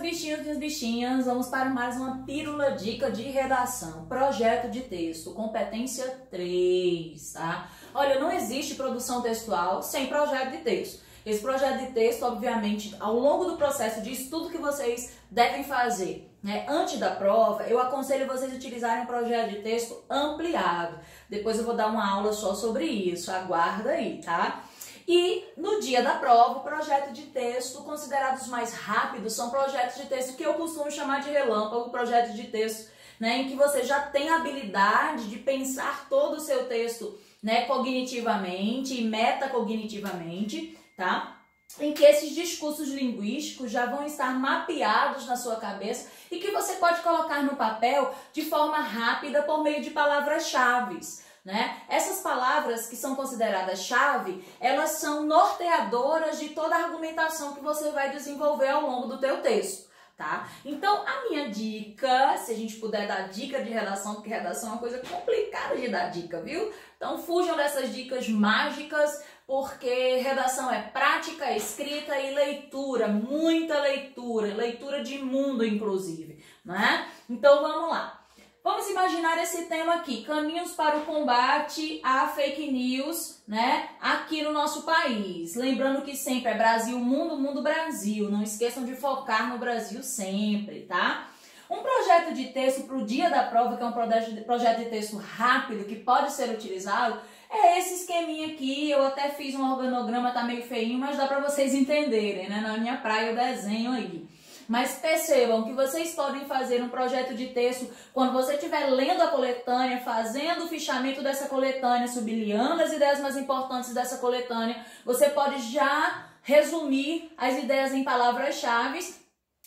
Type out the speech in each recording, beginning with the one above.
bichinhos e minhas bichinhas, vamos para mais uma pílula dica de redação, projeto de texto, competência 3, tá? Olha, não existe produção textual sem projeto de texto. Esse projeto de texto, obviamente, ao longo do processo de estudo que vocês devem fazer, né, antes da prova, eu aconselho vocês a utilizarem um projeto de texto ampliado. Depois eu vou dar uma aula só sobre isso, aguarda aí, tá? E no dia da prova, o projeto de texto considerados mais rápidos são projetos de texto que eu costumo chamar de relâmpago, projeto de texto, né, em que você já tem a habilidade de pensar todo o seu texto, né, cognitivamente e metacognitivamente, tá? Em que esses discursos linguísticos já vão estar mapeados na sua cabeça e que você pode colocar no papel de forma rápida por meio de palavras-chave. Né? Essas palavras que são consideradas chave, elas são norteadoras de toda a argumentação que você vai desenvolver ao longo do teu texto, tá? Então, a minha dica, se a gente puder dar dica de redação, porque redação é uma coisa complicada de dar dica, viu? Então, fujam dessas dicas mágicas, porque redação é prática, escrita e leitura, muita leitura, leitura de mundo, inclusive, né? Então, vamos lá. Vamos imaginar esse tema aqui, caminhos para o combate à fake news, né, aqui no nosso país. Lembrando que sempre é Brasil, mundo, mundo, Brasil. Não esqueçam de focar no Brasil sempre, tá? Um projeto de texto para o dia da prova, que é um projeto de texto rápido, que pode ser utilizado, é esse esqueminha aqui. Eu até fiz um organograma, tá meio feinho, mas dá para vocês entenderem, né? Na minha praia eu desenho aí. Mas percebam que vocês podem fazer um projeto de texto quando você estiver lendo a coletânea, fazendo o fichamento dessa coletânea, sublinhando as ideias mais importantes dessa coletânea. Você pode já resumir as ideias em palavras-chave,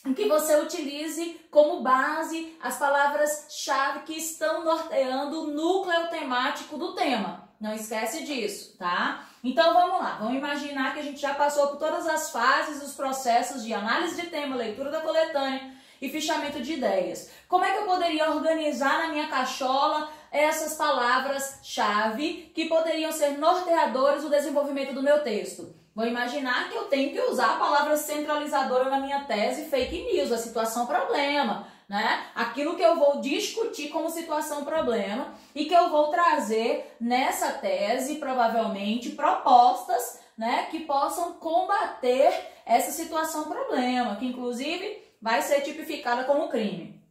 em que você utilize como base as palavras-chave que estão norteando o núcleo temático do tema. Não esquece disso, tá? Então vamos lá, vamos imaginar que a gente já passou por todas as fases, os processos de análise de tema, leitura da coletânea e fichamento de ideias. Como é que eu poderia organizar na minha cachola essas palavras-chave que poderiam ser norteadoras do desenvolvimento do meu texto? Vou imaginar que eu tenho que usar a palavra centralizadora na minha tese fake news, a situação problema, né? Aquilo que eu vou discutir como situação problema e que eu vou trazer nessa tese, provavelmente, propostas, né, que possam combater essa situação problema, que inclusive vai ser tipificada como crime.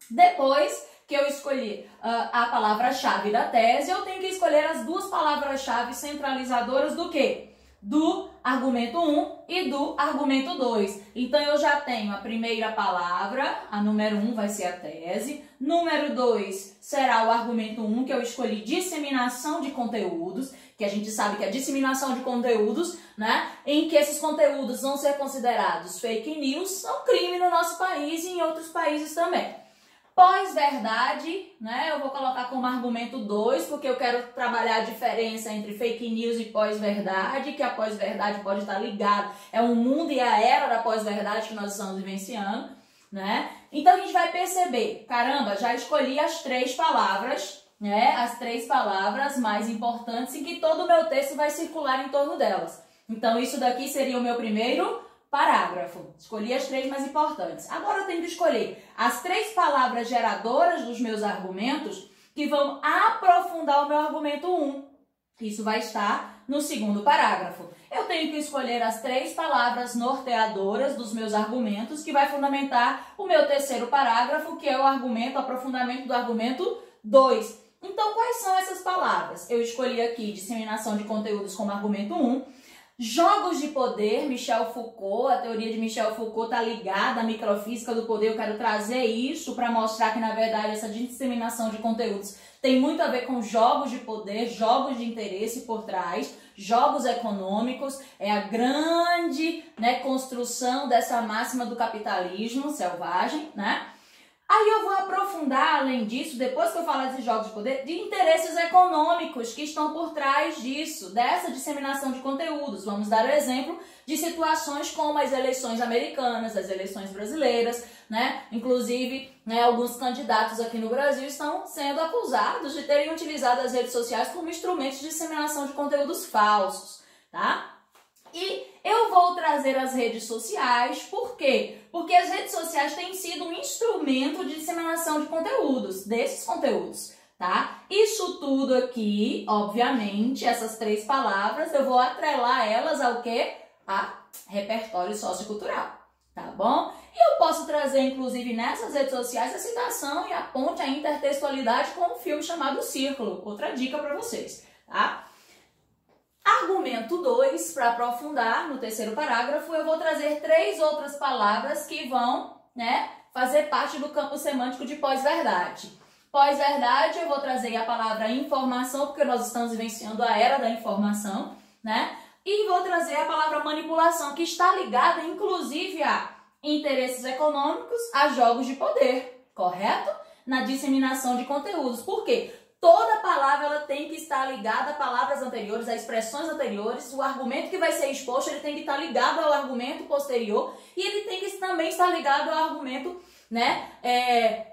Depois que eu escolhi a palavra-chave da tese, eu tenho que escolher as duas palavras-chave centralizadoras do quê? Do argumento 1 e do argumento 2. Então, eu já tenho a primeira palavra, a número 1 vai ser a tese, número 2 será o argumento 1, que eu escolhi disseminação de conteúdos, que a gente sabe que a disseminação de conteúdos, né, em que esses conteúdos vão ser considerados fake news, são crime no nosso país e em outros países também. Pós-verdade, né, eu vou colocar como argumento 2, porque eu quero trabalhar a diferença entre fake news e pós-verdade, que a pós-verdade pode estar ligada, é o mundo e a era da pós-verdade que nós estamos vivenciando, né? Então a gente vai perceber, caramba, já escolhi as 3 palavras, né, as 3 palavras mais importantes em que todo o meu texto vai circular em torno delas. Então isso daqui seria o meu primeiro parágrafo. Escolhi as 3 mais importantes. Agora eu tenho que escolher as 3 palavras geradoras dos meus argumentos que vão aprofundar o meu argumento 1. Isso vai estar no segundo parágrafo. Eu tenho que escolher as 3 palavras norteadoras dos meus argumentos que vai fundamentar o meu terceiro parágrafo, que é o argumento, o aprofundamento do argumento 2. Então, quais são essas palavras? Eu escolhi aqui disseminação de conteúdos como argumento 1. Jogos de poder, Michel Foucault, a teoria de Michel Foucault está ligada à microfísica do poder. Eu quero trazer isso para mostrar que, na verdade, essa disseminação de conteúdos tem muito a ver com jogos de poder, jogos de interesse por trás, jogos econômicos, é a grande, né, construção dessa máxima do capitalismo selvagem, né? Aí eu vou aprofundar, além disso, depois que eu falar desses jogos de poder, de interesses econômicos que estão por trás disso, dessa disseminação de conteúdos. Vamos dar o exemplo de situações como as eleições americanas, as eleições brasileiras, né? Inclusive, né, alguns candidatos aqui no Brasil estão sendo acusados de terem utilizado as redes sociais como instrumentos de disseminação de conteúdos falsos, tá? E eu vou trazer as redes sociais, por quê? Porque as redes sociais têm sido um instrumento de disseminação de conteúdos, desses conteúdos, tá? Isso tudo aqui, obviamente, essas 3 palavras, eu vou atrelar elas ao quê? A repertório sociocultural, tá bom? E eu posso trazer, inclusive, nessas redes sociais, a citação e a ponte, a intertextualidade com um filme chamado Círculo. Outra dica para vocês, tá? Argumento 2, para aprofundar no 3º parágrafo, eu vou trazer 3 outras palavras que vão, né, fazer parte do campo semântico de pós-verdade. Pós-verdade, eu vou trazer a palavra informação, porque nós estamos vivenciando a era da informação, né? E vou trazer a palavra manipulação, que está ligada, inclusive, a interesses econômicos, a jogos de poder, correto? Na disseminação de conteúdos. Por quê? Toda palavra ela tem que estar ligada a palavras anteriores, a expressões anteriores. O argumento que vai ser exposto ele tem que estar ligado ao argumento posterior e ele tem que também estar ligado ao argumento, né,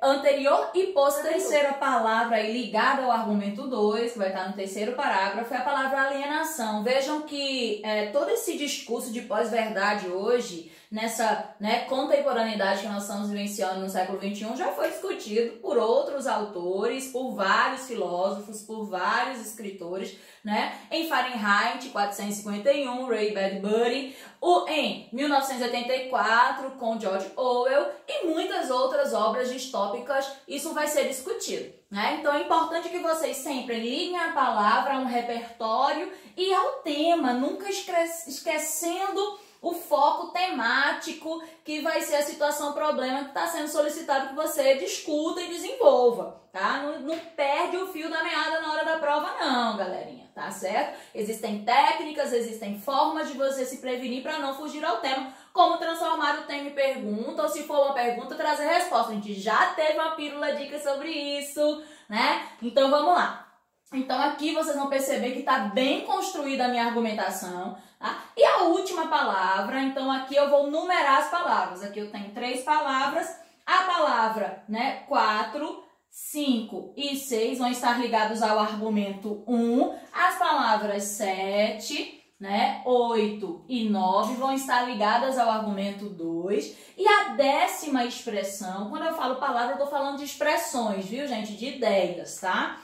anterior e posterior. A terceira palavra aí ligada ao argumento 2, que vai estar no 3º parágrafo, é a palavra alienação. Vejam que todo esse discurso de pós-verdade hoje, nessa, né, contemporaneidade que nós estamos vivenciando no século XXI, já foi discutido por outros autores, por vários filósofos, por vários escritores, né? Em Fahrenheit 451, Ray Bradbury, em 1984, com George Orwell e muitas outras obras distópicas, isso vai ser discutido, né? Então é importante que vocês sempre liguem a palavra a um repertório e ao tema, nunca esquecendo o foco temático que vai ser a situação, problema que está sendo solicitado que você discuta e desenvolva, tá? Não perde o fio da meada na hora da prova não, galerinha, tá certo? Existem técnicas, existem formas de você se prevenir para não fugir ao tema, como transformar o tema em pergunta, ou se for uma pergunta, trazer resposta. A gente já teve uma pílula dica sobre isso, né? Então vamos lá. Então aqui vocês vão perceber que está bem construída a minha argumentação, tá? E a última palavra, então aqui eu vou numerar as palavras. Aqui eu tenho 3 palavras. A palavra, né, 4, 5 e 6 vão estar ligados ao argumento 1. As palavras 7, né, 8 e 9 vão estar ligadas ao argumento 2. E a 10ª expressão, quando eu falo palavra, eu estou falando de expressões, viu, gente? De ideias, tá?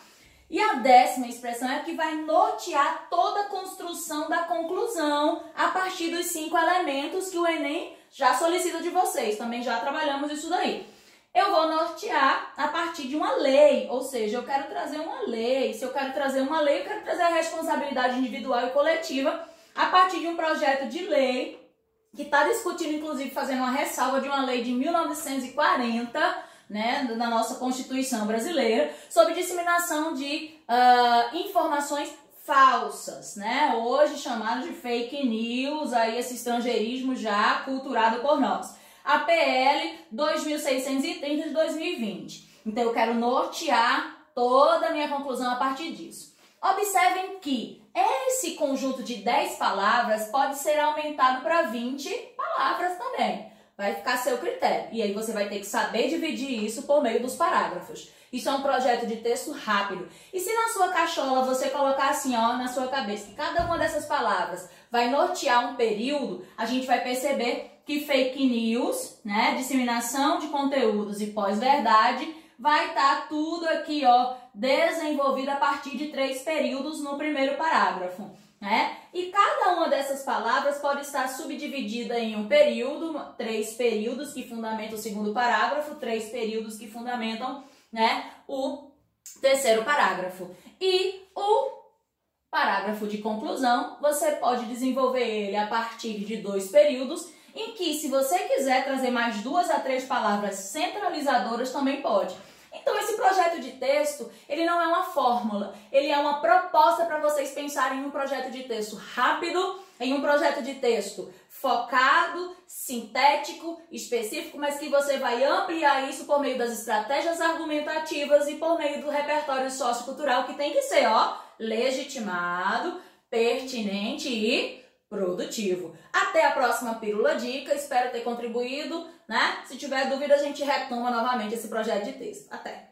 E a 10ª expressão é a que vai nortear toda a construção da conclusão a partir dos 5 elementos que o Enem já solicita de vocês. Também já trabalhamos isso daí. Eu vou nortear a partir de uma lei, ou seja, eu quero trazer uma lei. Se eu quero trazer uma lei, eu quero trazer a responsabilidade individual e coletiva a partir de um projeto de lei que está discutindo, inclusive, fazendo uma ressalva de uma lei de 1940, né, da nossa Constituição brasileira, sobre disseminação de informações falsas, né, hoje chamado de fake news, aí esse estrangeirismo já culturado por nós. A PL 2630 de 2020. Então eu quero nortear toda a minha conclusão a partir disso. Observem que esse conjunto de 10 palavras pode ser aumentado para 20 palavras também. Vai ficar a seu critério. E aí você vai ter que saber dividir isso por meio dos parágrafos. Isso é um projeto de texto rápido. E se na sua cachola você colocar assim, ó, na sua cabeça, que cada uma dessas palavras vai nortear um período, a gente vai perceber que fake news, né, disseminação de conteúdos e pós-verdade, vai estar tudo aqui, ó, desenvolvido a partir de 3 períodos no primeiro parágrafo. Né? E cada uma dessas palavras pode estar subdividida em um período, 3 períodos que fundamentam o segundo parágrafo, 3 períodos que fundamentam, né, o terceiro parágrafo. E o parágrafo de conclusão, você pode desenvolver ele a partir de 2 períodos, em que, se você quiser trazer mais 2 a 3 palavras centralizadoras, também pode. Então, esse projeto de texto, ele não é uma fórmula, ele é uma proposta para vocês pensarem em um projeto de texto rápido, em um projeto de texto focado, sintético, específico, mas que você vai ampliar isso por meio das estratégias argumentativas e por meio do repertório sociocultural, que tem que ser, ó, legitimado, pertinente e produtivo. Até a próxima Pílula Dica, espero ter contribuído, né? Se tiver dúvida, a gente retoma novamente esse projeto de texto. Até!